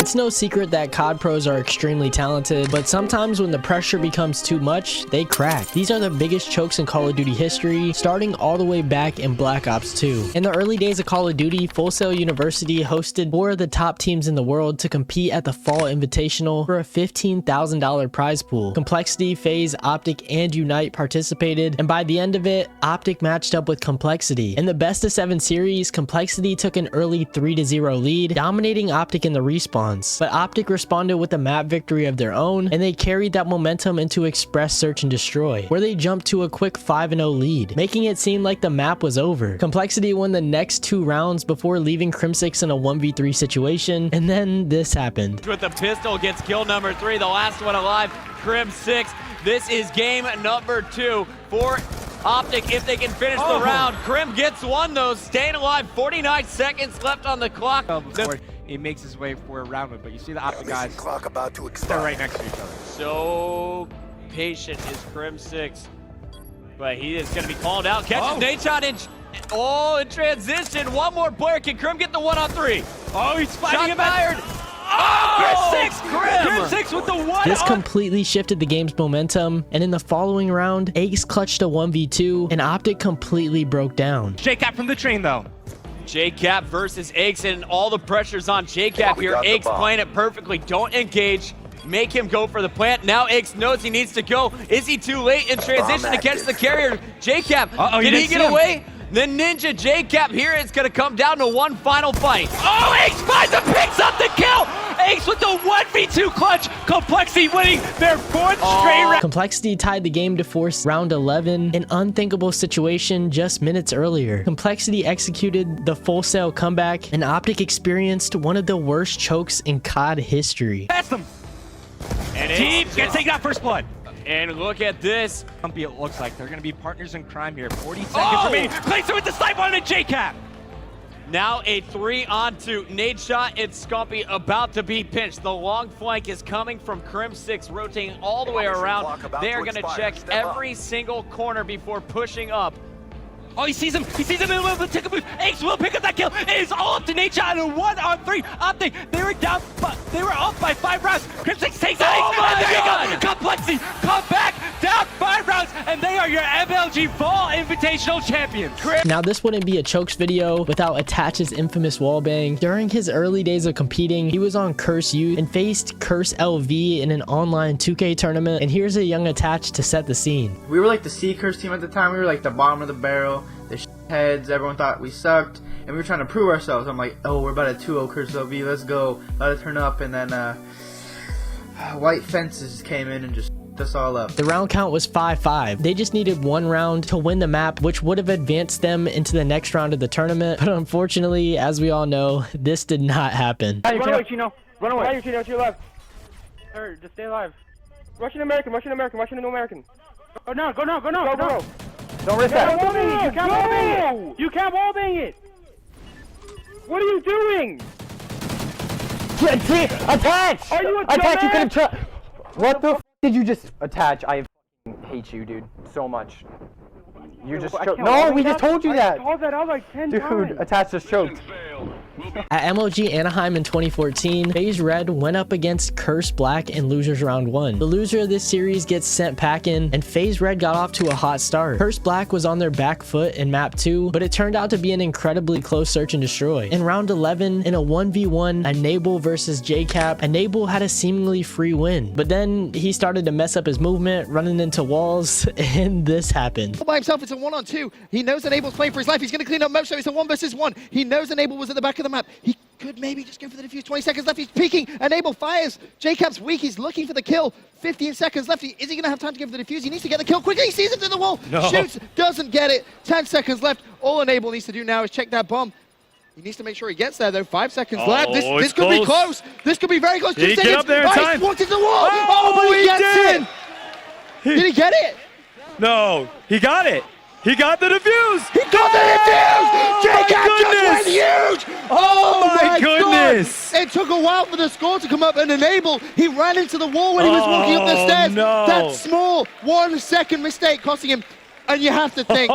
It's no secret that COD pros are extremely talented, but sometimes when the pressure becomes too much, they crack. These are the biggest chokes in Call of Duty history, starting all the way back in Black Ops 2. In the early days of Call of Duty, Full Sail University hosted 4 of the top teams in the world to compete at the Fall Invitational for a $15,000 prize pool. Complexity, FaZe, OpTic, and Unite participated, and by the end of it, OpTic matched up with Complexity. In the best of 7 series, Complexity took an early 3-0 lead, dominating OpTic in the respawns. But OpTic responded with a map victory of their own, and they carried that momentum into Express Search and Destroy, where they jumped to a quick 5-0 lead, making it seem like the map was over. Complexity won the next 2 rounds before leaving Crim6 in a 1v3 situation, and then this happened. With the pistol gets kill number 3, the last one alive, Crim6. This is game number 2 for OpTic if they can finish the round. Crim gets one though, staying alive, 49 seconds left on the clock. Before he makes his way for a round win, but you see the OpTic guys, clock about to expire. they're right next to each other. So patient is Crim6, but he is going to be called out. Catches nade shot in transition. One more player. Can Crim get the 1-on-3? Oh, he's fighting Shot him fired. Crim6 with the 1. This completely shifted the game's momentum, and in the following round, Ace clutched a 1v2, and OpTic completely broke down. JCap from the train though. JCap versus Aix, and all the pressure's on JCap here. Aix playing it perfectly. Don't engage. Make him go for the plant. Now Aix knows he needs to go. Is he too late in transition to catch the carrier? JCap, did he get away? The Ninja JCap here is going to come down to one final fight. Oh, Aix finds and picks up the kill! Aix with the 1v2 clutch. Complexity winning their 4th straight round. Complexity tied the game to force round 11, an unthinkable situation just minutes earlier. Complexity executed the Full Sail comeback, and OpTic experienced one of the worst chokes in COD history. That's them. And Team gets taken out first blood. And look at this. It looks like they're going to be partners in crime here. 40 seconds remaining. Clayson with the snipe on a JCap. Now a 3-on-2 nade shot. It's Scumpy about to be pinched. The long flank is coming from Crim6, rotating all the way around. They are going to check every single corner before pushing up. Oh, he sees him. He sees him in the middle of the ticket booth. Aix will pick up that kill. It is all up to nade shot and a 1-on-3. OpTic, they were down, but they were up by 5 rounds. Crim6 takes out Aix. my There God. you go. Complexity come back, down 5 rounds, and they are your MLG Fall Invitational champions. Now this wouldn't be a chokes video without Attach's infamous wallbang. During his early days of competing, he was on Curse Youth and faced Curse LV in an online 2K tournament, and here's a young Attach to set the scene. We were like the C Curse team at the time. We were like the bottom of the barrel, the heads. Everyone thought we sucked, and we were trying to prove ourselves. I'm like, oh, we're about a 2-0 Curse LV. Let's go. Let it turn up. And then White Fences came in and just us all up. The round count was 5-5. They just needed 1 round to win the map, which would have advanced them into the next round of the tournament. But unfortunately, as we all know, this did not happen. Run away, Chino. Run away. Chino, to your left. Sir, just stay alive. Russian American, Russian American, Russian American. Go now, go now, go now, go. Don't risk that. You can't wallbang it. You can't wallbang it. What are you doing? Attach! Are you a Attach, you dumbass? could have tried. What the f did you just attach? I hate you, dude, so much. You just choked. No, we just told you that. I called that out like 10 times. Dude, Attach just choked. At MLG Anaheim in 2014, FaZe Red went up against Curse Black in Losers Round 1. The loser of this series gets sent packing, and FaZe Red got off to a hot start. Curse Black was on their back foot in Map 2, but it turned out to be an incredibly close search and destroy. In Round 11, in a 1v1, Enable versus JCap, Enable had a seemingly free win, but then he started to mess up his movement, running into walls, and this happened. By himself, it's a 1-on-2. He knows Enable's playing for his life. He's going to clean up most, so it's a 1 versus 1. He knows Enable was at the back of the map. He could maybe just go for the defuse. 20 seconds left. He's peeking. Enable fires. JCap's weak. He's looking for the kill. 15 seconds left. Is he going to have time to go for the defuse? He needs to get the kill quickly. He sees him to the wall. No. Shoots. Doesn't get it. 10 seconds left. All Enable needs to do now is check that bomb. He needs to make sure he gets there, though. 5 seconds left. This could be close. This could be very close. 2 Did he seconds. get up there in time? He walked into the wall. Oh, he he gets did. in. Did he get it? No, he got it. He got the defuse. He got the defuse! JCap just went goodness. huge! Oh my goodness. God. It took a while for the score to come up and Enable. He ran into the wall when he was walking up the stairs. No. That small 1 second mistake costing him And you have to think,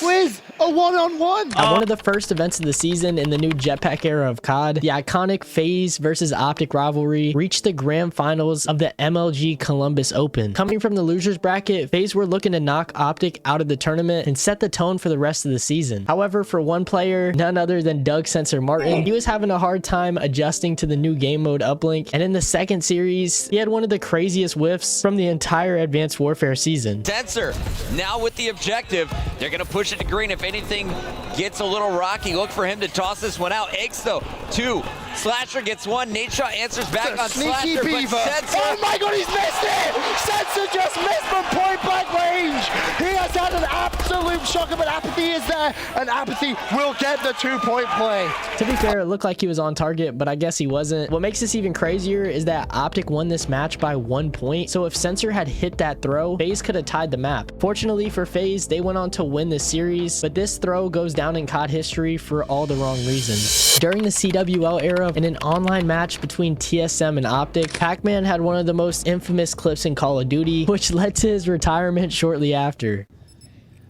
Wiz, a one-on-one. At one of the first events of the season in the new jetpack era of COD, the iconic FaZe versus OpTic rivalry reached the grand finals of the MLG Columbus Open. Coming from the losers bracket, FaZe were looking to knock OpTic out of the tournament and set the tone for the rest of the season. However, for one player, none other than Censor Martin, he was having a hard time adjusting to the new game mode Uplink, and in the second series, he had one of the craziest whiffs from the entire Advanced Warfare season. Censor now with the objective. They're going to push it to green. If anything gets a little rocky, look for him to toss this one out. Eggs though, 2. Slasher gets 1. Nadeshot answers back on Slasher, but Censor. Oh my god, he's missed it! Censor just missed from point blank range! He has had an absolute shocker, but apathy is there, and apathy will get the 2-point play. To be fair, it looked like he was on target, but I guess he wasn't. What makes this even crazier is that OpTic won this match by 1 point, so if Censor had hit that throw, FaZe could have tied the map. Fortunately for FaZe, they went on to win this series, but this throw goes down in COD history for all the wrong reasons. During the CWL era, in an online match between TSM and OpTic, PACMAN had one of the most infamous clips in Call of Duty, which led to his retirement shortly after.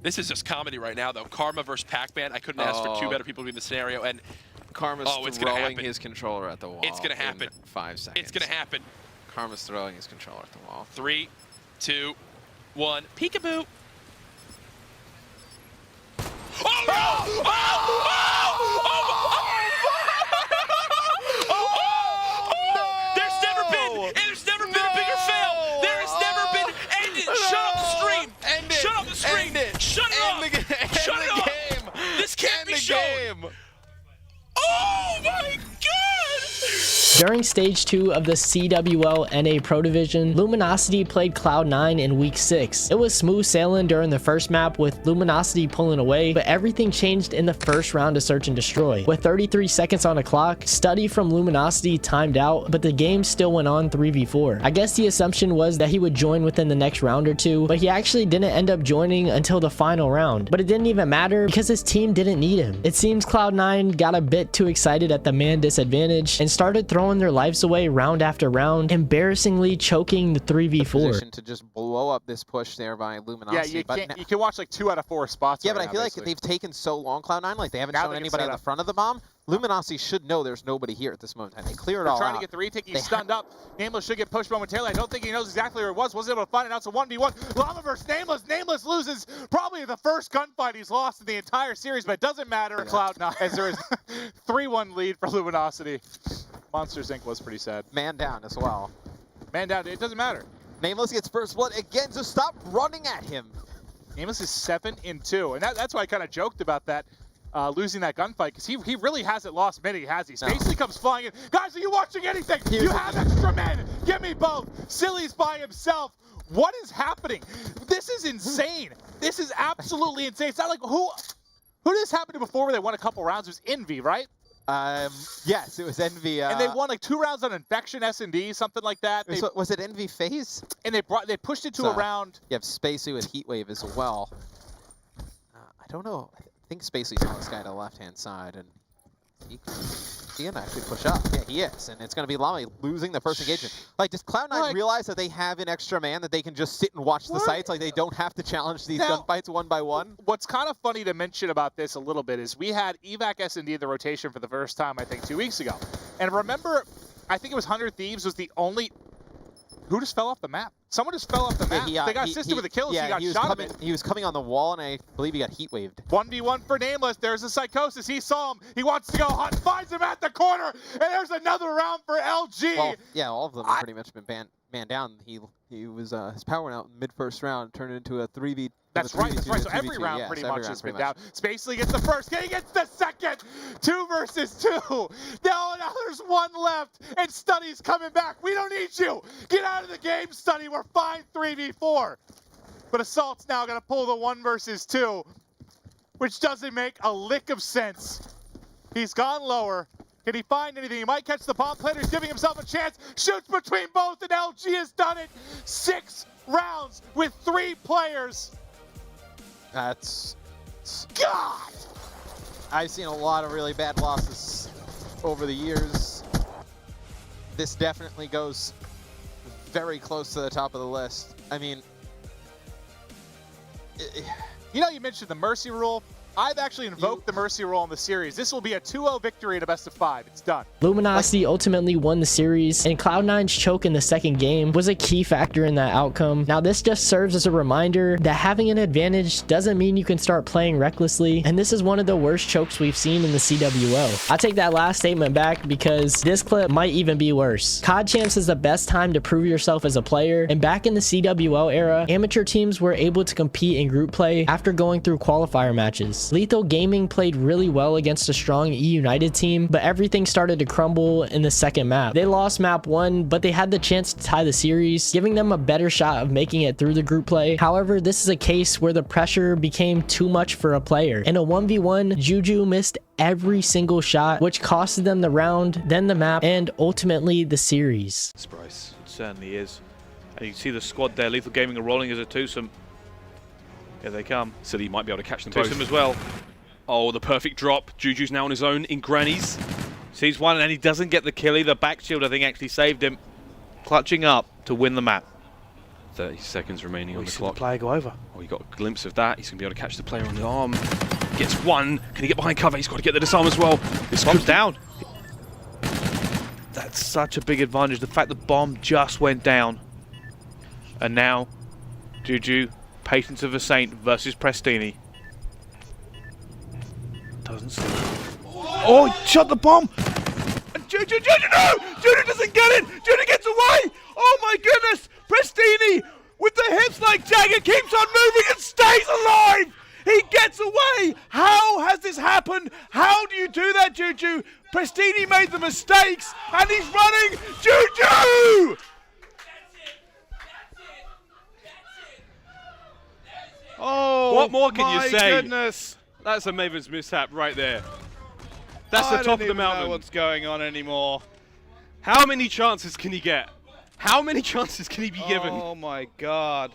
This is just comedy right now, though. Karma versus PACMAN. I couldn't ask for 2 better people to be in the scenario. And Karma's it's throwing his controller at the wall. It's gonna happen. In 5 seconds. It's gonna happen. Karma's throwing his controller at the wall. 3, 2, 1. Peekaboo. Oh no! There's never been a bigger fail. There has never been. End it. Shut up the stream. End it. Shut up the stream. End it. Shut it up. Shut it up. This can't be shown. Oh my god! During Stage 2 of the CWL NA Pro Division, Luminosity played Cloud9 in Week 6. It was smooth sailing during the first map with Luminosity pulling away, but everything changed in the first round of Search and Destroy. With 33 seconds on the clock, Study from Luminosity timed out, but the game still went on 3v4. I guess the assumption was that he would join within the next round or two, but he actually didn't end up joining until the final round. But it didn't even matter because his team didn't need him. It seems Cloud9 got a bit too excited at the man disadvantage and started throwing their lives away round after round, embarrassingly choking the 3v4. To just blow up this push there by Luminosity. Yeah, you can watch like 2 out of 4 spots. Yeah, right but I now, feel basically. like they've taken so long, Cloud9, like they haven't shown anybody on the front of the bomb. Luminosity should know there's nobody here at this moment in time. They clear it all out. Trying to get the retake. He's stunned up. Nameless should get pushed momentarily. I don't think he knows exactly where it was. Wasn't able to find it. Now it's a 1v1. Llama versus Nameless. Nameless loses probably the first gunfight he's lost in the entire series, but it doesn't matter. Cloud9, as there is 3-1 lead for Luminosity. Monsters Inc. was pretty sad. Man down as well. Man down. It doesn't matter. Nameless gets first blood again, so stop running at him. Nameless is 7-2, and that's why I kind of joked about that. Losing that gunfight, because he really hasn't lost many, has he? Basically comes flying in. Guys, are you watching anything? You have extra men. Give me both. Silly's by himself. What is happening? This is insane. This is absolutely insane. It's not like who did this happen to before where they won a couple rounds? It was Envy, right? Yes, it was Envy. And they won like 2 rounds on Infection, S&D, something like that. Was it Envy FaZe? And they pushed it to a round. You have Spacey with Heatwave as well. I don't know. I think Spacey's on this guy to the left-hand side, and he can actually push up. Yeah, he is, and it's going to be Llama losing the first engagement. Like, does Cloud9 realize that they have an extra man that they can just sit and watch the sites? Like, they don't have to challenge these gunfights 1 by 1? What's kind of funny to mention about this a little bit is we had Evac S&D in the rotation for the first time, I think, 2 weeks ago. And remember, I think it was 100 Thieves was the only... Who just fell off the map? Someone just fell off the map. They got assisted with a kill, so he got shot. He was coming on the wall, and I believe he got heat waved. 1v1 for Nameless. There's a Psychosis. He saw him. He wants to go hunt, finds him at the corner, and there's another round for LG. Well, yeah, all of them have pretty much been man down. He was his power went out mid-first round, turned into a 3v. That's right. That's right. So every round pretty much has been down. Spacely gets the first. He gets the second. 2 versus 2. Now there's 1 left, and Study's coming back. We don't need you. Get out of the game, Study. We're fine 3v4. But Assault's now going to pull the 1 versus 2, which doesn't make a lick of sense. He's gone lower. Can he find anything? He might catch the bomb planter. He's giving himself a chance. Shoots between both, and LG has done it. 6 rounds with 3 players. That's... God! I've seen a lot of really bad losses over the years. This definitely goes very close to the top of the list. I mean, You know, you mentioned the mercy rule. I've actually invoked the mercy rule in the series. This will be a 2-0 victory in a best-of-5. It's done. Luminosity ultimately won the series, and Cloud9's choke in the second game was a key factor in that outcome. Now, this just serves as a reminder that having an advantage doesn't mean you can start playing recklessly, and this is one of the worst chokes we've seen in the CWO. I take that last statement back because this clip might even be worse. COD Champs is the best time to prove yourself as a player, and back in the CWO era, amateur teams were able to compete in group play after going through qualifier matches. Lethal Gaming played really well against a strong eUnited team, but everything started to crumble in the second map. They lost map 1, but they had the chance to tie the series, giving them a better shot of making it through the group play. However, this is a case where the pressure became too much for a player. In a 1v1, JuJu missed every single shot, which costed them the round, then the map, and ultimately the series. Bryce, it certainly is. And you can see the squad there. Lethal Gaming are rolling as a twosome. Here they come. So he might be able to catch them both as well. Oh, the perfect drop. JuJu's now on his own in Grannies. Sees one and he doesn't get the kill either. Back shield, I think, actually saved him. Clutching up to win the map. 30 seconds remaining on the clock. The player go over. Oh, he got a glimpse of that. He's going to be able to catch the player on the arm. Gets one. Can he get behind cover? He's got to get the disarm as well. This comes down. That's such a big advantage. The fact the bomb just went down. And now, JuJu, Patience of a Saint versus Prestini. Doesn't see. Oh, he shot the bomb! And JuJu, no! JuJu doesn't get it! JuJu gets away! Oh my goodness! Prestini, with the hips like Jagger, keeps on moving and stays alive! He gets away! How has this happened? How do you do that, JuJu? Prestini made the mistakes, and he's running! JuJu! Oh, what more can you say? My goodness. That's a Maven's mishap right there. That's the top of the mountain. I don't know what's going on anymore. How many chances can he get? How many chances can he be given? Oh my god.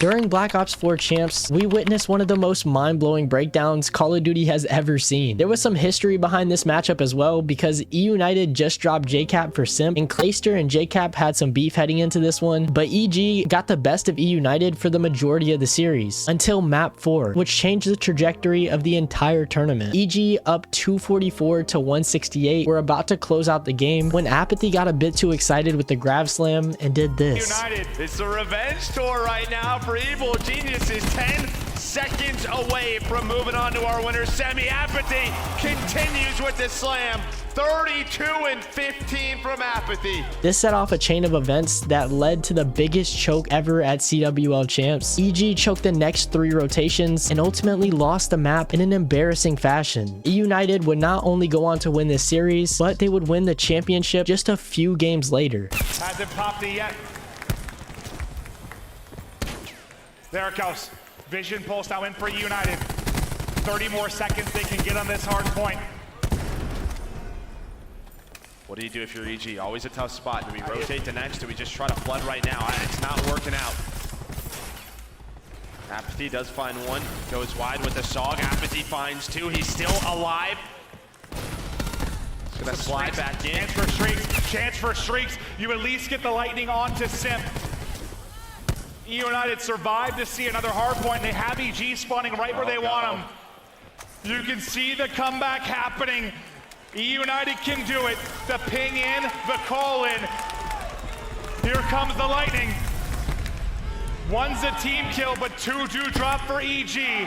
During Black Ops 4 Champs, we witnessed one of the most mind-blowing breakdowns Call of Duty has ever seen. There was some history behind this matchup as well, because eUnited just dropped JCap for Simp, and Clayster and JCap had some beef heading into this one, but EG got the best of eUnited for the majority of the series, until map 4, which changed the trajectory of the entire tournament. EG up 244 to 168 were about to close out the game when Apathy got a bit too excited with the grab slam and did this. United, it's a revenge tour right now for Evil Geniuses. 10 seconds away from moving on to our winner. Semi Apathy continues with the slam. 32 and 15 from Apathy. This set off a chain of events that led to the biggest choke ever at CWL Champs. EG choked the next 3 rotations and ultimately lost the map in an embarrassing fashion. eUnited would not only go on to win this series, but they would win the championship just a few games later. Hasn't popped it yet. There it goes. Vision pulse now in for eUnited. 30 more seconds they can get on this hard point. What do you do if you're EG? Always a tough spot. Do we rotate the next? Do we just try to flood right now? It's not working out. Apathy does find one. Goes wide with the Sog. Apathy finds 2. He's still alive. He's gonna slide back in. Chance for Shrieks. Chance for Shrieks. You at least get the lightning onto Simp. eUnited survived to see another hard point. They have EG spawning right where they want them. You can see the comeback happening. eUnited can do it. The ping in, the call in. Here comes the lightning. One's a team kill, but 2 do drop for EG.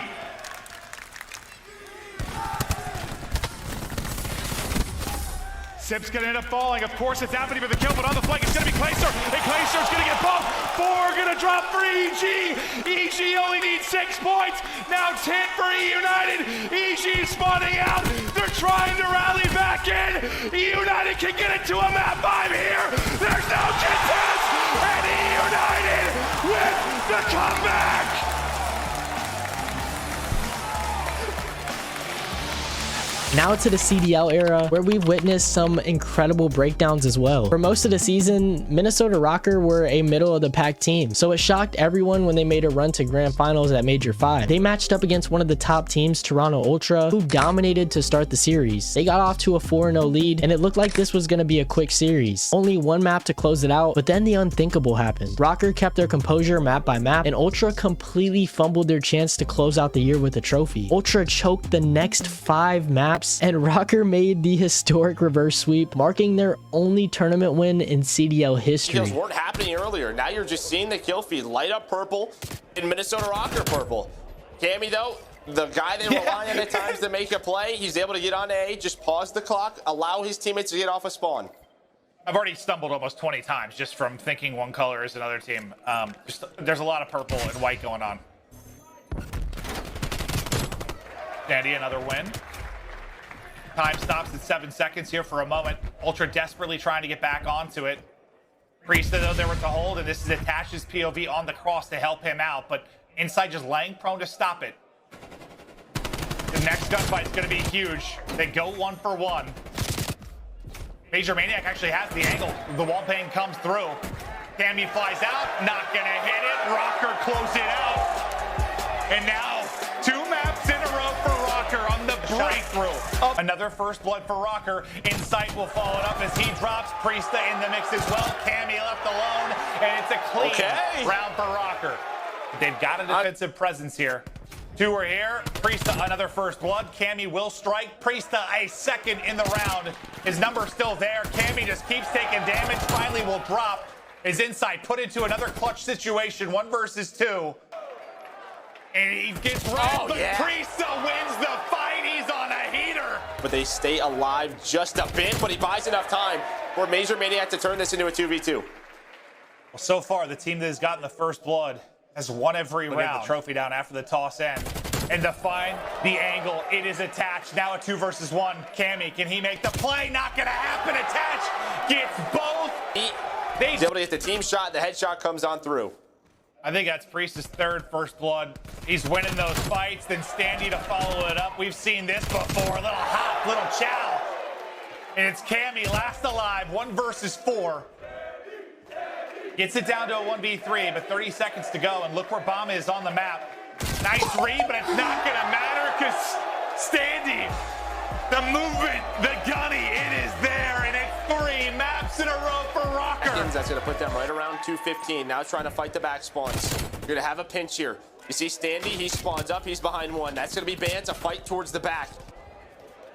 Simp's gonna end up falling. Of course, it's Apathy for the kill, but on the flank, it's gonna be Clayster. And Clayster's gonna get bumped. 4 gonna drop for EG. EG only needs 6 points. Now 10 for eUnited. EG spawning out. They're trying to rally back in. eUnited can get it to a map 5 here. There's no contest. And eUnited with the comeback. Now to the CDL era, where we've witnessed some incredible breakdowns as well. For most of the season, Minnesota ROKKR were a middle of the pack team, so it shocked everyone when they made a run to grand finals at Major 5. They matched up against one of the top teams, Toronto Ultra, who dominated to start the series. They got off to a 4-0 lead, and it looked like this was going to be a quick series. Only one map to close it out, but then the unthinkable happened. ROKKR kept their composure map by map, and Ultra completely fumbled their chance to close out the year with a trophy. Ultra choked the next 5 maps, and ROKKR made the historic reverse sweep, marking their only tournament win in CDL history. Kills weren't happening earlier. Now you're just seeing the kill feed light up purple in Minnesota ROKKR purple. Cammy though, the guy they rely on at times to make a play, he's able to get on A, just pause the clock, allow his teammates to get off a spawn. I've already stumbled almost 20 times just from thinking one color is another team. There's a lot of purple and white going on. Dandy, another win. Time stops at 7 seconds here for a moment. Ultra desperately trying to get back onto it. Priesta, though, there with the hold, and this is Attach's POV on the cross to help him out, but Inside just laying prone to stop it. The next gunfight is going to be huge. They go 1 for 1. Major Maniac actually has the angle. The wall bang comes through. Cammy flies out, not going to hit it. ROKKR close it out. And now 2 maps in a row for ROKKR on the breakthrough. Another first blood for ROKKR. Insight will follow it up as he drops. Priesta in the mix as well. Cammy left alone, and it's a clean round for ROKKR. They've got a defensive presence here. 2 are here. Priesta, another first blood. Cammy will strike. Priesta, a second in the round. His number's still there. Cammy just keeps taking damage. Finally will drop. His Insight put into another clutch situation. 1 versus 2. And he gets right, but Priesta wins the fight. He's on a heater. But they stay alive just a bit, but he buys enough time for Major Maniac to turn this into a 2v2. Well, so far, the team that has gotten the first blood has won every round. Get the trophy down after the toss end. And to find the angle, it is Attach. Now a 2 versus 1. Cammy, can he make the play? Not gonna happen. Attach gets both. He's able to get the team shot. The headshot comes on through. I think that's Priest's 3rd first blood. He's winning those fights. Then Standy to follow it up. We've seen this before. A little hop, little chow. And it's Cammy last alive. 1 versus 4. Gets it down to a 1v3, but 30 seconds to go, and look where Bomb is on the map. Nice read, but it's not going to matter because Standy, the movement, the gunny, it is there, and it's 3 maps in a row for ROKKR. That's going to put them right around 215. Now trying to fight the back spawns. You're going to have a pinch here. You see Standy, he spawns up, he's behind 1. That's going to be banned to fight towards the back.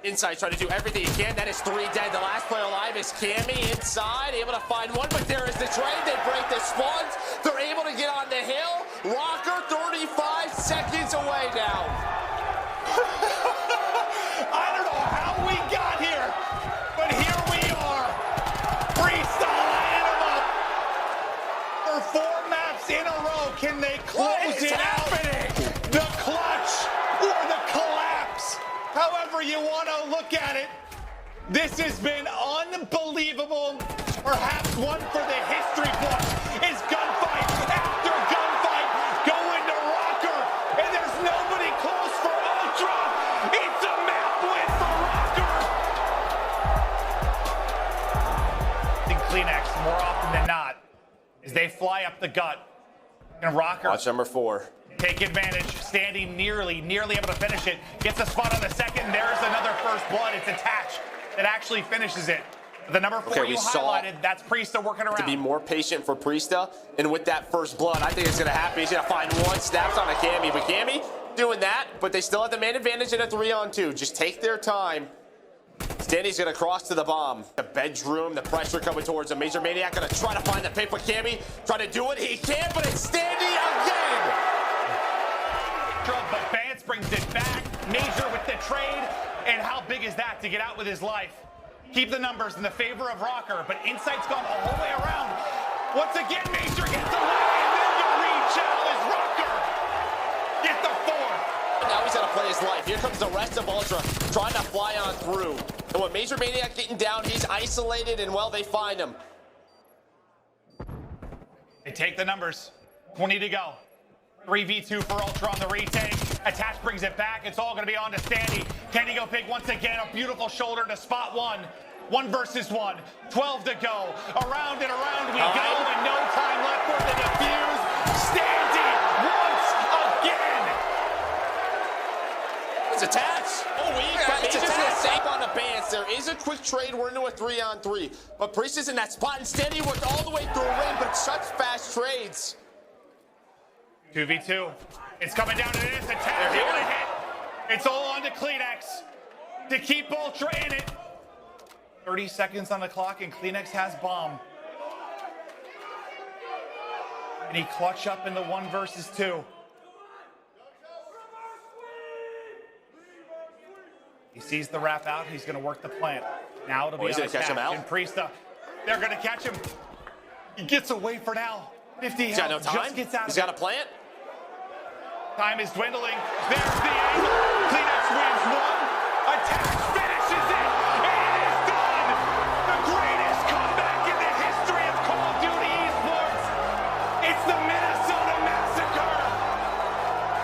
Inside trying to do everything he can. That is 3 dead. The last player alive is Cammy inside, able to find 1, but there is the trade. They break the spawns. They're able to get on the hill. ROKKR 35 seconds away now. I don't know how we got here, but here we are. Freestyle lining them up for 4 maps in a row. Can they close it out? The clutch or the collapse? However you want to look at it, this has been unbelievable. Perhaps one for the history books. Is gunfight after gunfight going to ROKKR, and there's nobody close for Ultra. It's a map win for ROKKR. I think Kleenex more often than not as they fly up the gut, and ROKKR. Watch number 4. Take advantage, standing nearly able to finish it. Gets a spot on the second. There's another first blood. It's Attach that actually finishes it. The number 4 you highlighted, that's Priesta working around. To be more patient for Priesta, and with that first blood, I think it's going to happen. He's going to find 1, snaps on a Cammy, but Cammy doing that, but they still have the man advantage in a 3-on-2. Just take their time. Standy's going to cross to the bomb. The bedroom, the pressure coming towards him. Major Maniac going to try to find the pick with Cammy. Try to do it. He can't, but it's Standy again. But Vance brings it back. Major with the trade. And how big is that to get out with his life? Keep the numbers in the favor of ROKKR, but Insight's gone the whole way around. Once again, Major gets away, and then the reach out as ROKKR get the 4. Now he's got to play his life. Here comes the rest of Ultra trying to fly on through. And with Major Maniac getting down, he's isolated, and well, they find him. They take the numbers. 20 to go. 3v2 for Ultra on the retake. Attach brings it back. It's all going to be on to Standy. Can he go big once again? A beautiful shoulder to spot one. 1 versus 1. 12 to go. Around and around we go, and no time left for the defuse. Standy once again. It's attached. He's just going to save on the bans. There is a quick trade. We're into a 3-on-3. But Priest is in that spot, and Standy worked all the way through a ring, but such fast trades. 2v2. It's coming down to this. Attack. They're going to hit. It's all on to Kleenex to keep Ultra in it. 30 seconds on the clock, and Kleenex has bomb. And he clutch up in the 1 versus 2. He sees the wrap out. He's going to work the plant. Now it'll be he's going to catch him out. And Priesta, they're going to catch him. He gets away for now. 50 He's got no time. Just gets out He's of got a plant. Time is dwindling. There's the angle. Kleenex wins 1. Attack finishes it. It is done. The greatest comeback in the history of Call of Duty esports. It's the Minnesota Massacre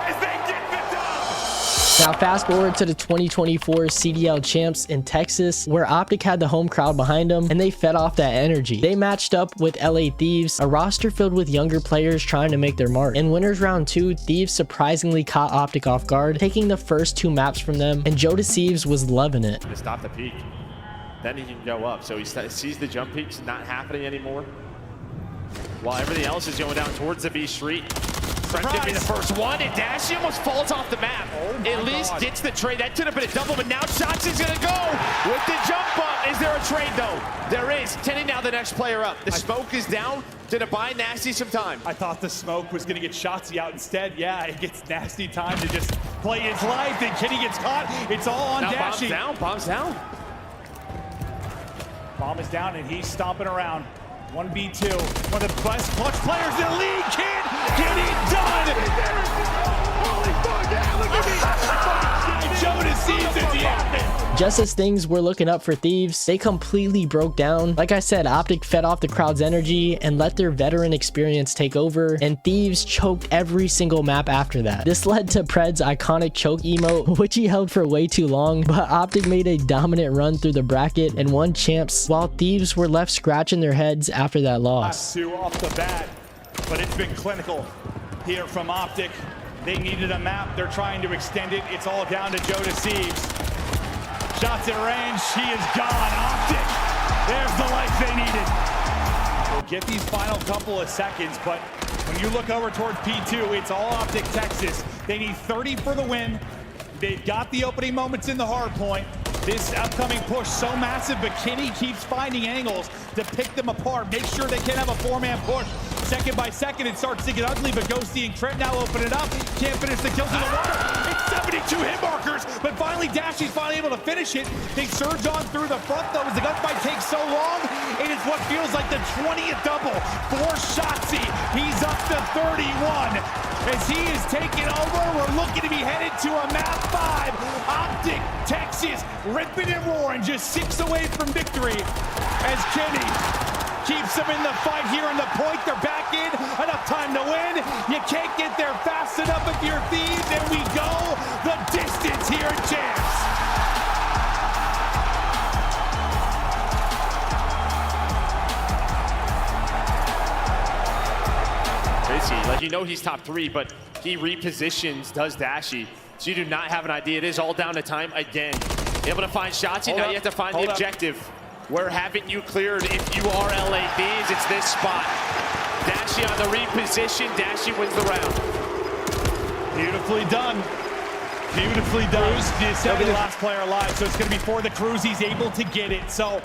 as they get the dub. Now fast forward to the 2024 CDL champs in Texas, where OpTic had the home crowd behind them, and they fed off that energy. They matched up with LA Thieves, a roster filled with younger players trying to make their mark. In winners round 2, Thieves surprisingly caught OpTic off guard, taking the first 2 maps from them, and JuJu was loving it. To stop the peak, then he can go up. So he sees the jump peaks not happening anymore, while everything else is going down towards the B street. Fred could be the first one, and Dashy almost falls off the map. At least gets the trade. That could have been a double, but now Shotzi's gonna go with the jump bump. Is there a trade though? There is. Tenny now the next player up. The smoke is down. Did it buy Nasty some time? I thought the smoke was gonna get Shotzi out instead. Yeah, it gets Nasty time to just play his life, and Kenny gets caught. It's all on now Dashy. Bomb's down. Bomb is down, and he's stomping around. 1v2, one of the best clutch players in the league. Kid, get it done! Holy fuck, yeah, look at me! JuJu happened. Just as things were looking up for Thieves, they completely broke down. Like I said, OpTic fed off the crowd's energy and let their veteran experience take over, and Thieves choked every single map after that. This led to Pred's iconic choke emote, which he held for way too long, but OpTic made a dominant run through the bracket and won champs, while Thieves were left scratching their heads after that loss. 2 off the bat, but it's been clinical here from OpTic. They needed a map. They're trying to extend it. It's all down to JuJu. Shots at range. He is gone. OpTic. There's the life they needed. We'll get these final couple of seconds, but when you look over towards P2, it's all OpTic Texas. They need 30 for the win. They've got the opening moments in the hard point. This upcoming push so massive, but Kenny keeps finding angles to pick them apart. Make sure they can have a 4-man push. Second by second, it starts to get ugly, but Ghosty and Trent now open it up. Can't finish the kills in the water. It's 72 hit markers, but finally Dashy's finally able to finish it. They surge on through the front though, as the gunfight takes so long. It is what feels like the 20th double for Shotzi. He's up to 31. As he is taking over, we're looking to be headed to a map 5. OpTic Texas ripping and roaring, just 6 away from victory as Kenny keeps them in the fight here in the point. They're back in, enough time to win. You can't get there fast enough if you're Thieves, and we go the distance here at Champs. Like, you know he's top 3, but he repositions, does Dashy. So you do not have an idea. It is all down to time again. Able to find shots, now you have to find the objective. Where haven't you cleared if you are LA Thieves? It's this spot. Dashy on the reposition. Dashy wins the round. Beautifully done. Beautifully done. He'll be the last player alive, so it's going to be for the Cruise. He's able to get it. So,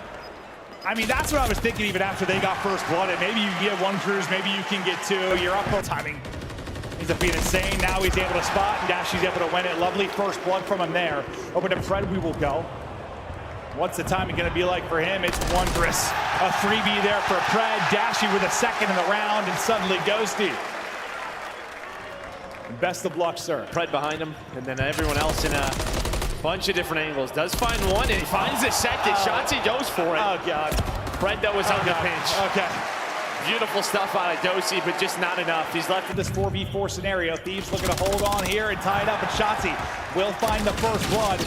I mean, that's what I was thinking even after they got first blood. And maybe you can get 1 Cruise, maybe you can get 2. You're up on timing. Ends up being insane. Now he's able to spot, and Dashy's able to win it. Lovely first blood from him there. Over to Fred we will go. What's the timing going to be like for him? It's wondrous. A 3v there for Pred. Dashy with a second in the round, and suddenly Ghosty. Best of luck, sir. Pred behind him, and then everyone else in a bunch of different angles. Does find one, and he finds the second. Shotzi goes for it. Oh, God. Pred, that was on the pinch. Okay. Beautiful stuff out of Dosey, but just not enough. He's left in this 4v4 scenario. Thieves looking to hold on here and tie it up, and Shotzzy will find the first blood.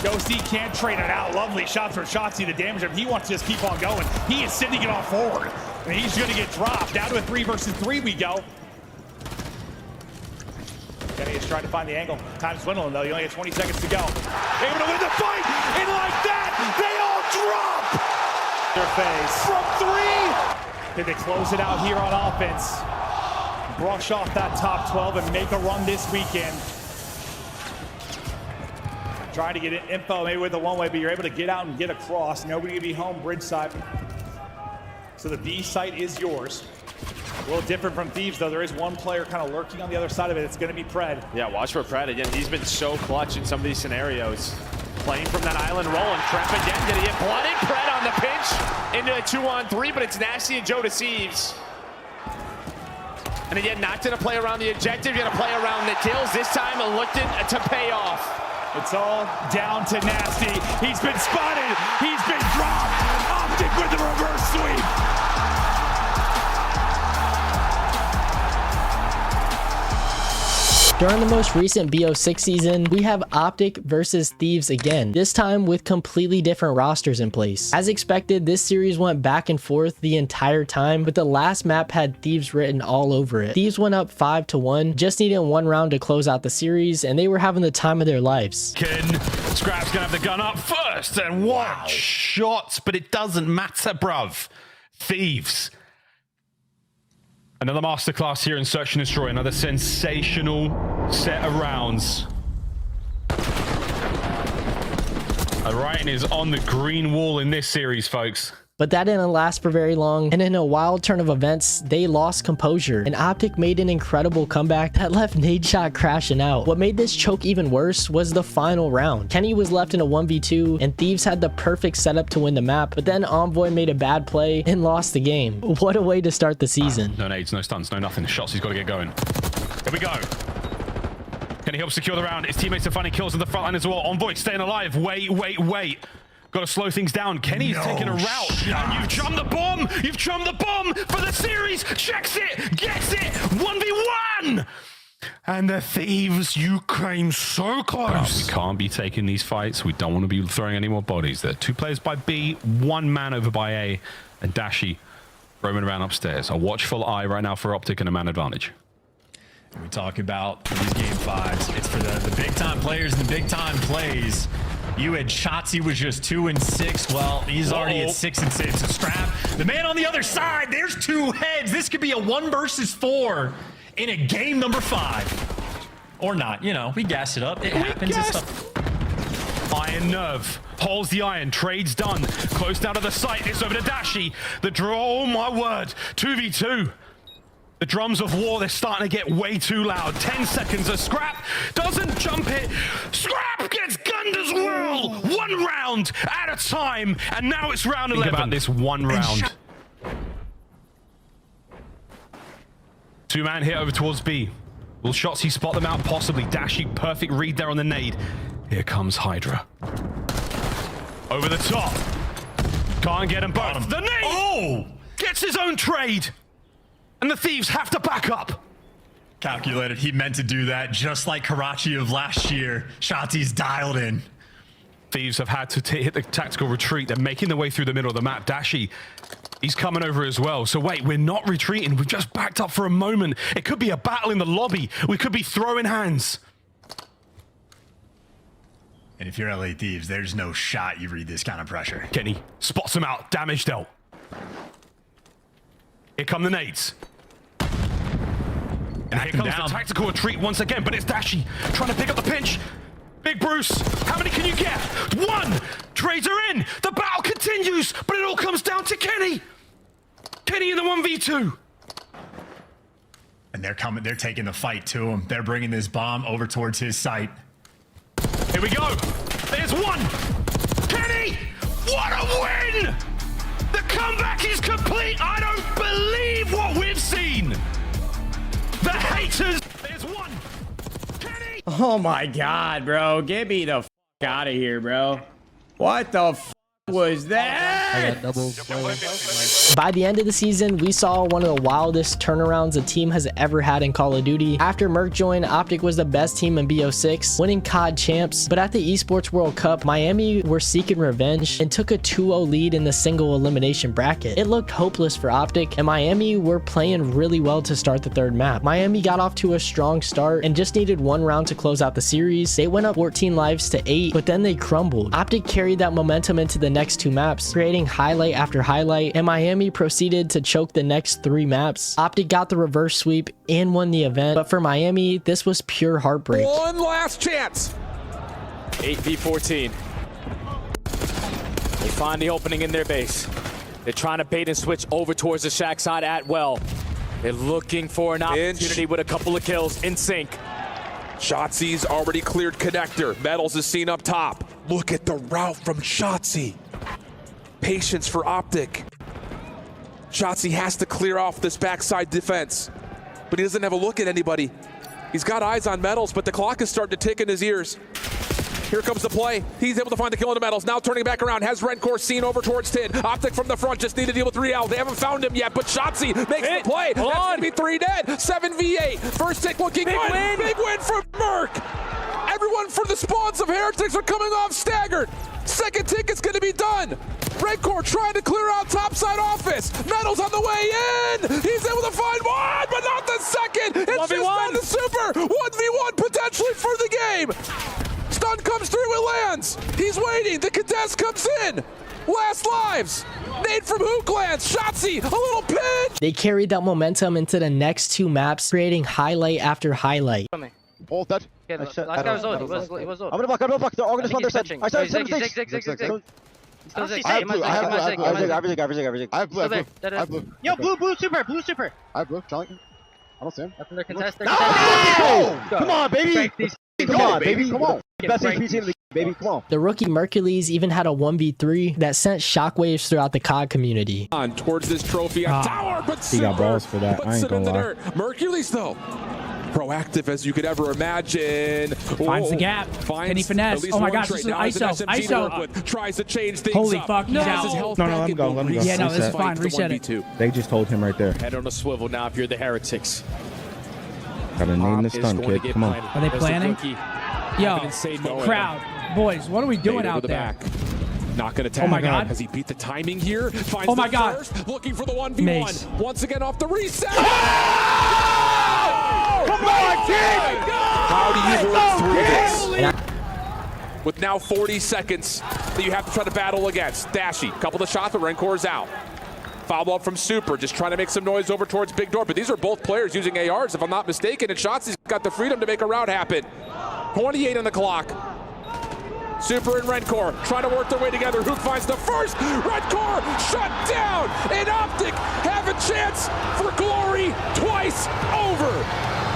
Dosey can't trade it out. Lovely shots from Shotzzy to damage him. He wants to just keep on going. He is sending it all forward, and he's going to get dropped. Down to a 3 versus 3 we go. Kenny is trying to find the angle. Time's dwindling, though. You only have 20 seconds to go. Able to win the fight, and like that, they all drop! Their face. From 3! Can they close it out here on offense? Brush off that top 12 and make a run this weekend. Trying to get info maybe with the one-way, but you're able to get out and get across. Nobody can be home bridge side. So the B site is yours. A little different from Thieves, though. There is one player kind of lurking on the other side of it. It's going to be Pred. Yeah, watch for Pred. Again, he's been so clutch in some of these scenarios. Playing from that island roll, and Trap again. Did he get blooded? Pred on the pinch into a 2-on-3, but it's Nasty and Joe deceives. And again, not going to play around the objective. You're going to play around the kills. This time, looking to pay off. It's all down to Nasty. He's been spotted. He's been dropped. OpTic with the reverse sweep. During the most recent BO6 season, we have OpTic versus Thieves again, this time with completely different rosters in place. As expected, this series went back and forth the entire time, but the last map had Thieves written all over it. Thieves went up 5-1, just needed one round to close out the series, and they were having the time of their lives. Scrap's gonna have the gun up first, and what shots, but it doesn't matter, bruv. Thieves. Another masterclass here in Search and Destroy, another sensational set of rounds. The writing is on the green wall in this series, folks. But that didn't last for very long, and in a wild turn of events, they lost composure, and OpTic made an incredible comeback that left Nadeshot crashing out. What made this choke even worse was the final round. Kenny was left in a 1v2, and Thieves had the perfect setup to win the map, but then Envoy made a bad play and lost the game. What a way to start the season. No nades, no stuns, no nothing. Shots, he's got to get going. Here we go. Can he help secure the round? His teammates are finding kills in the front line as well. Envoy staying alive. Wait. Got to slow things down. Kenny's taking a route. And you've jumped the bomb. You've jumped the bomb for the series. Checks it. Gets it. 1v1. And the Thieves, you came so close. We can't be taking these fights. We don't want to be throwing any more bodies. There are 2 players by B, 1 man over by A, and Dashi roaming around upstairs. A watchful eye right now for OpTic and a man advantage. We talk about these game 5s. It's for the big time players and the big time plays. You had Shotzzy was just 2-6. Well, he's already at 6-6. So Scrap, the man on the other side, there's 2 heads. This could be a 1 versus 4 in a game number 5. Or not, you know, we gas it up. It happens. It's stuff. Iron Nerve holds the iron. Trade's done. Close down to the site. It's over to Dashi. The draw, oh my word. 2v2. The drums of war, they're starting to get way too loud. 10 seconds, a Scrap doesn't jump it. Scrap gets gunned as well. 1 round at a time, and now it's round 11. Think about this 1 round. 2-man hit over towards B. Will Shotzzy spot them out? Possibly. Dashi, perfect read there on the nade. Here comes Hydra. Over the top. Can't get them both. The nade! Oh! Gets his own trade. And the Thieves have to back up. Calculated. He meant to do that, just like Karachi of last year. Shotzi's dialed in. Thieves have had to hit the tactical retreat. They're making their way through the middle of the map. Dashi, he's coming over as well. So wait, we're not retreating. We've just backed up for a moment. It could be a battle in the lobby. We could be throwing hands. And if you're LA Thieves, there's no shot you read this kind of pressure. Kenny spots him out. Damage dealt. Here come the nades. And here comes the tactical retreat once again, but it's Dashi trying to pick up the pinch. Big Bruce, how many can you get? 1! Trades are in! The battle continues, but it all comes down to Kenny! Kenny in the 1v2. And they're taking the fight to him. They're bringing this bomb over towards his site. Here we go! There's 1! Kenny! What a win! The comeback is complete! I don't believe what we've seen! The haters! There's 1! Kenny! Oh my god, bro. Get me the f*** out of here, bro. What the f*** was that? By the end of the season, we saw one of the wildest turnarounds a team has ever had in Call of Duty. After Merc joined, OpTic was the best team in BO6, winning COD champs. But at the Esports World Cup, Miami were seeking revenge and took a 2-0 lead in the single elimination bracket. It looked hopeless for OpTic, and Miami were playing really well to start the third map. Miami got off to a strong start and just needed one round to close out the series. They went up 14 lives to 8, but then they crumbled. OpTic carried that momentum into the next 2 maps, creating highlight after highlight, and Miami proceeded to choke the next 3 maps. OpTic got the reverse sweep and won the event, but for Miami, this was pure heartbreak. One last chance. 8v14. They find the opening in their base. They're trying to bait and switch over towards the shack side at well. They're looking for an opportunity with a couple of kills in sync. Shotzi's already cleared connector. Metals is seen up top. Look at the route from Shotzi. Patience for OpTic. Shotzi has to clear off this backside defense, but he doesn't have a look at anybody. He's got eyes on Metals, but the clock is starting to tick in his ears. Here comes the play. He's able to find the kill into Metals. Now turning back around, has ROKKR seen over towards Tid. OpTic from the front, just need to deal with 3L. They haven't found him yet, but Shotzi makes the play. That's gonna be 3 dead. 7v8. First tick looking good. Big win for Merc. Everyone for the spawns of Heretics are coming off staggered. Second tick is gonna be done. ROKKR trying to clear out topside office. Metals on the way in. He's able to find one, but not the second. It's 1v1. Just on the super. 1v1 potentially for the game. Stun comes through, it lands. He's waiting. The contest comes in. Last lives. Nade from Hooklands. Shotzi, a little pinch. They carried that momentum into the next 2 maps, creating highlight after highlight. All dead. Last guy was old. He was old. I'm gonna block. They're all gonna spawn their side. I saw Zig. I have blue. Yo, blue super. I have blue. Charlie. I don't see him. That's their contest. Come on, baby. Come on, baby. Come on. Best HP team in the game, baby. Come on. The rookie Mercules even had a 1v3 that sent shockwaves throughout the COD community. On towards this trophy on tower, but he got balls for that. I ain't gonna lie. Mercules though, proactive as you could ever imagine. Finds the gap. Can he finesse? Oh my gosh, this is ISO. Tries to change things. Holy fuck, he's out. No, let him go. Let him go. Yeah, no, this is fine. Reset it. They just told him right there. Head on a swivel now if you're the Heretics. Gotta name this stun, kid. Come on. Are they planning? Yo, crowd. Boys, what are we doing out there? Not gonna tag. Oh my god. Has he beat the timing here? Finds oh my god. First, looking for the 1v1. Mace. Once again off the reset. Oh! Come on, kid! How do you work through this? With now 40 seconds that you have to try to battle against. Dashy, couple of shots, but ROKKR's out. Foul up from Super, just trying to make some noise over towards Big Door, but these are both players using ARs, if I'm not mistaken, and Shotzi's got the freedom to make a round happen. 28 on the clock. Super and ROKKR trying to work their way together. Hook finds the first. ROKKR shut down, and OpTic have a chance for glory twice over.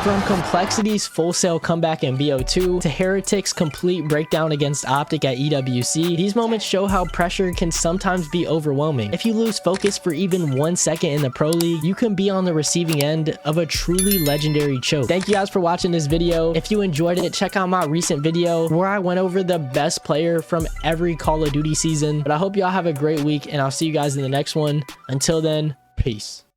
From Complexity's full sail comeback in BO2 to Heretics' complete breakdown against OpTic at EWC, these moments show how pressure can sometimes be overwhelming. If you lose focus for even 1 second in the Pro League, you can be on the receiving end of a truly legendary choke. Thank you guys for watching this video. If you enjoyed it, check out my recent video where I went over the best player from every Call of Duty season. But I hope y'all have a great week, and I'll see you guys in the next one. Until then, peace.